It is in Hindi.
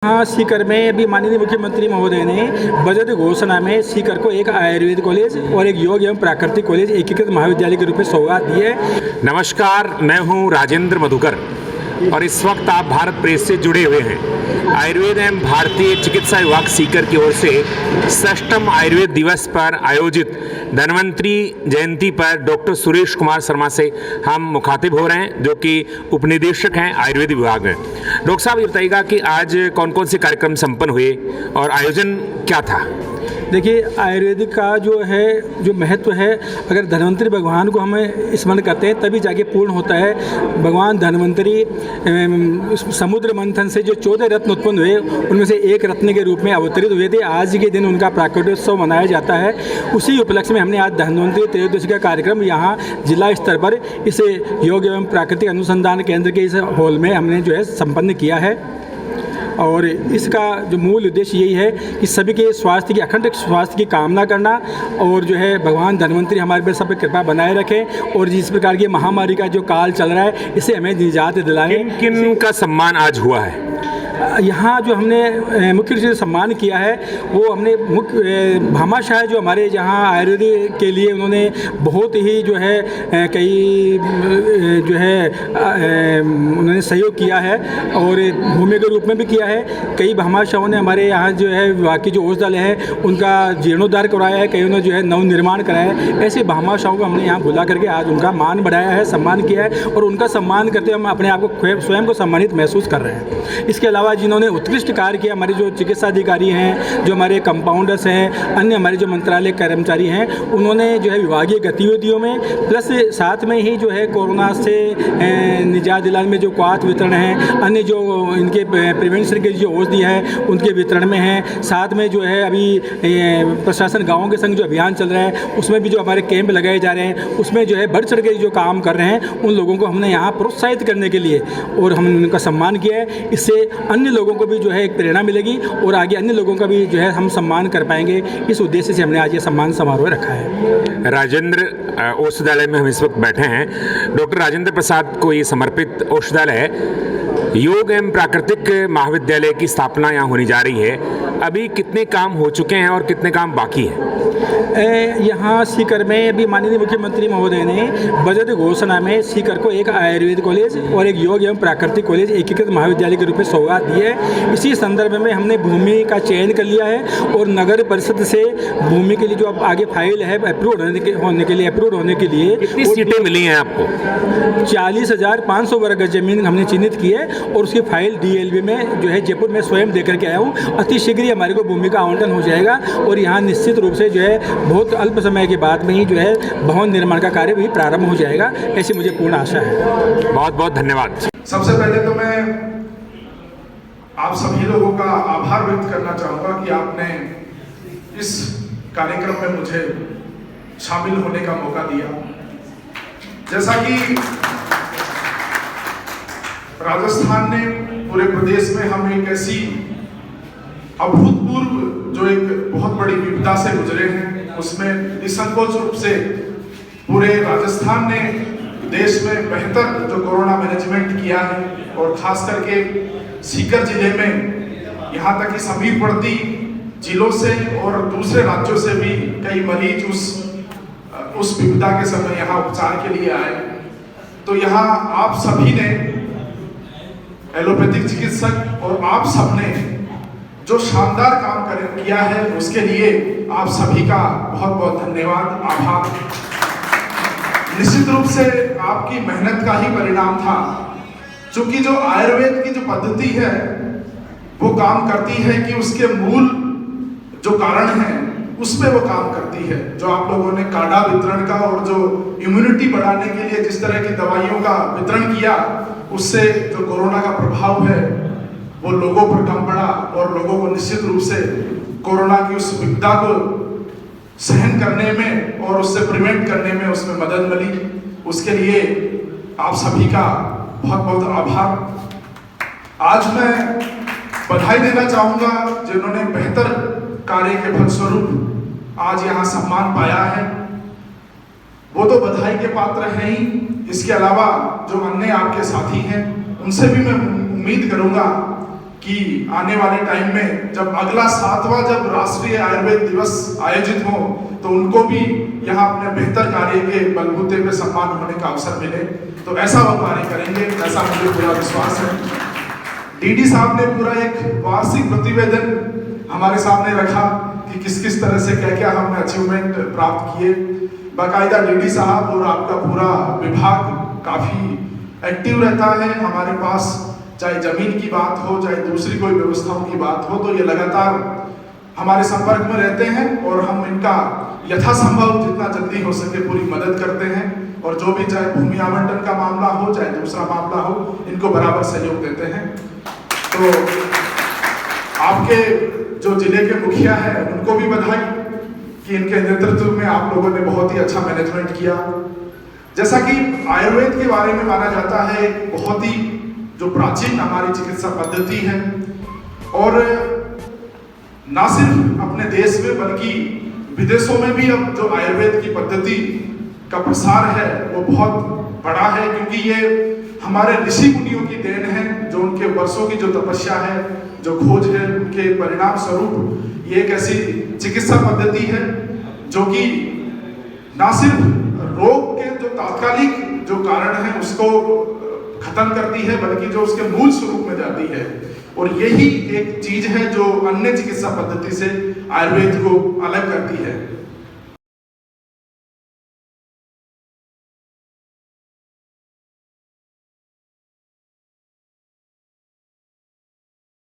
हाँ, सीकर में अभी माननीय मुख्यमंत्री महोदय ने बजट घोषणा में सीकर को एक आयुर्वेद कॉलेज और एक योग एवं प्राकृतिक कॉलेज एकीकृत महाविद्यालय के रूप में सौगात दी है। नमस्कार, मैं हूं राजेंद्र मधुकर और इस वक्त आप भारत प्रेस से जुड़े हुए हैं। आयुर्वेद एवं भारतीय चिकित्सा विभाग सीकर की ओर से 6ठम आयुर्वेद दिवस पर आयोजित धन्वंतरी जयंती पर डॉक्टर सुरेश कुमार शर्मा से हम मुखातिब हो रहे हैं, जो कि उपनिदेशक हैं आयुर्वेद विभाग में। डॉक्टर साहब, ये बताइएगा कि आज कौन कौन से कार्यक्रम संपन्न हुए और आयोजन क्या था? देखिए, आयुर्वेदिक का जो महत्व है, अगर धन्वंतरी भगवान को हमें स्मरण करते हैं तभी जाके पूर्ण होता है। भगवान धन्वंतरी समुद्र मंथन से जो 14 रत्न उत्पन्न हुए, उनमें से एक रत्न के रूप में अवतरित हुए थे। आज के दिन उनका प्राकट्योत्सव मनाया जाता है। उसी उपलक्ष्य में हमने आज धन्वंतरी त्रयोदशी का कार्यक्रम यहाँ जिला स्तर पर इस योग एवं प्राकृतिक अनुसंधान केंद्र के इस हॉल में हमने संपन्न किया है। और इसका जो मूल उद्देश्य यही है कि सभी के स्वास्थ्य की अखंड स्वास्थ्य की कामना करना और भगवान धन्वंतरी हमारे पे सब पे कृपा बनाए रखें और जिस प्रकार की महामारी का जो काल चल रहा है, इससे हमें निजात दिलाएं। किन का सम्मान आज हुआ है? यहाँ जो हमने मुख्य रूप से सम्मान किया है, वो हमने मुख्य भामाशाह जो हमारे यहाँ आयुर्वेद के लिए उन्होंने बहुत ही कई उन्होंने सहयोग किया है और भूमि के रूप में भी किया है। कई भामाशाहों ने हमारे यहाँ विभाग की जो औषधालय है उनका जीर्णोद्धार करवाया है, कईयों ने नवनिर्माण कराया है। ऐसे भामाशाहों को हमने यहाँ बुला करके आज उनका मान बढ़ाया है, सम्मान किया है और उनका सम्मान करते हुए हम अपने आप को स्वयं को सम्मानित महसूस कर रहे हैं। इसके अलावा जिन्होंने उत्कृष्ट कार्य किया, हमारे जो चिकित्सा अधिकारी हैं, जो हमारे कंपाउंडर्स हैं, अन्य हमारे जो मंत्रालय कर्मचारी हैं, उन्होंने विभागीय गतिविधियों में प्लस साथ में ही कोरोना से निजात दिलाने में जो क्वाथ वितरण है, अन्य जो इनके प्रिवेंशन के जो औषधि है उनके वितरण में है। साथ में अभी प्रशासन गाँव के संग जो अभियान चल रहा है उसमें भी जो हमारे कैंप लगाए जा रहे हैं, उसमें बढ़ चढ़ के जो काम कर रहे हैं उन लोगों को हमने यहाँ प्रोत्साहित करने के लिए और हमने उनका सम्मान किया है। इससे अन्य लोगों को भी एक प्रेरणा मिलेगी और आगे अन्य लोगों का भी हम सम्मान कर पाएंगे। इस उद्देश्य से हमने आज ये सम्मान समारोह रखा है। राजेंद्र औषधालय में हम इस वक्त बैठे हैं। डॉक्टर राजेंद्र प्रसाद को ये समर्पित औषधालय है। योग एवं प्राकृतिक महाविद्यालय की स्थापना यहाँ होने जा रही है। अभी कितने काम हो चुके हैं और कितने काम बाकी हैं? यहाँ सीकर में अभी माननीय मुख्यमंत्री महोदय ने बजट घोषणा में सीकर को एक आयुर्वेद कॉलेज और एक योग एवं प्राकृतिक कॉलेज एकीकृत महाविद्यालय के रूप में सौगात दी है। इसी संदर्भ में हमने भूमि का चयन कर लिया है और नगर परिषद से भूमि के लिए जो अब आगे फाइल है अप्रूव होने के लिए कितनी सीटें मिली हैं आपको? 40,500 वर्ग जमीन हमने चिन्हित की है और उसकी फाइल DLV में जयपुर में स्वयं देकर के आया हूँ। अति शीघ्र हमारे को भूमि का आवंटन हो जाएगा और यहाँ निश्चित रूप से बहुत अल्प समय के बाद में ही भवन निर्माण का कार्य भी प्रारंभ हो जाएगा, ऐसी मुझे पूर्ण आशा है। बहुत बहुत धन्यवाद। सबसे पहले तो मैं आप सभी लोगों का आभार व्यक्त करना चाहूंगा कि आपने इस कार्यक्रम में मुझे शामिल होने का मौका दिया। जैसा कि राजस्थान ने पूरे प्रदेश में हम एक ऐसी अभूतपूर्व एक बहुत बड़ी विपदा से गुजरे हैं, उसमें निसंकोच रूप से पूरे राजस्थान ने देश में बेहतर जो कोरोना मैनेजमेंट किया है और खास करके सीकर जिले में यहाँ तक कि समीपवर्ती जिलों से और दूसरे राज्यों से भी कई मरीज उस विपदा के समय यहाँ उपचार के लिए आए। तो यहाँ आप सभी ने, एलोपैथिक चिकित्सक और आप सबने जो शानदार काम किया है, उसके लिए आप सभी का बहुत बहुत धन्यवाद, आभार। निश्चित रूप से आपकी मेहनत का ही परिणाम था, क्योंकि जो आयुर्वेद की जो पद्धति है वो काम करती है कि उसके मूल जो कारण है उसमें वो काम करती है। जो आप लोगों ने काढ़ा वितरण का और जो इम्यूनिटी बढ़ाने के लिए जिस तरह की दवाइयों का वितरण किया, उससे जो कोरोना का प्रभाव है वो लोगों पर कम पड़ा और लोगों को निश्चित रूप से कोरोना की उस विपदा को सहन करने में और उससे प्रिवेंट करने में उसमें मदद मिली। उसके लिए आप सभी का बहुत बहुत आभार। आज मैं बधाई देना चाहूँगा जिन्होंने बेहतर कार्य के फलस्वरूप आज यहाँ सम्मान पाया है, वो तो बधाई के पात्र हैं ही। इसके अलावा जो अन्य आपके साथी हैं उनसे भी मैं उम्मीद करूँगा कि आने वाले टाइम में जब अगला 7वां जब राष्ट्रीय आयुर्वेद दिवस आयोजित हो तो उनको भी यहाँ अपने बेहतर कार्य के बलबूते पे सम्मान होने का अवसर मिले, तो ऐसा वो कार्य करेंगे, ऐसा मुझे पूरा विश्वास है। डीडी साहब ने पूरा एक वार्षिक प्रतिवेदन हमारे सामने रखा कि किस किस तरह से क्या क्या हमने अचीवमेंट प्राप्त किए। बाकायदा डीडी साहब और आपका पूरा विभाग काफ़ी एक्टिव रहता है हमारे पास, चाहे जमीन की बात हो चाहे दूसरी कोई व्यवस्थाओं की बात हो, तो ये लगातार हमारे संपर्क में रहते हैं और हम इनका यथासंभव जितना जल्दी हो सके पूरी मदद करते हैं, और जो भी चाहे भूमि आवंटन का मामला हो चाहे दूसरा मामला हो, इनको बराबर सहयोग देते हैं। तो आपके जो जिले के मुखिया हैं उनको भी बधाई कि इनके नेतृत्व में आप लोगों ने बहुत ही अच्छा मैनेजमेंट किया। जैसा कि आयुर्वेद के बारे में माना जाता है एक बहुत ही जो प्राचीन हमारी चिकित्सा पद्धति है, और ना सिर्फ अपने देश में बल्कि विदेशों में भी अब जो आयुर्वेद की पद्धति का प्रसार है वो बहुत बड़ा है, क्योंकि ये हमारे ऋषि मुनियों की देन है, जो उनके वर्षों की जो तपस्या है, जो खोज है, उनके परिणाम स्वरूप ये एक ऐसी चिकित्सा पद्धति है जो कि ना सिर्फ रोग के जो तात्कालिक जो कारण है उसको खत्म करती है, बल्कि जो उसके मूल स्वरूप में जाती है। और यही एक चीज है जो अन्य चिकित्सा पद्धति से आयुर्वेद को अलग करती है।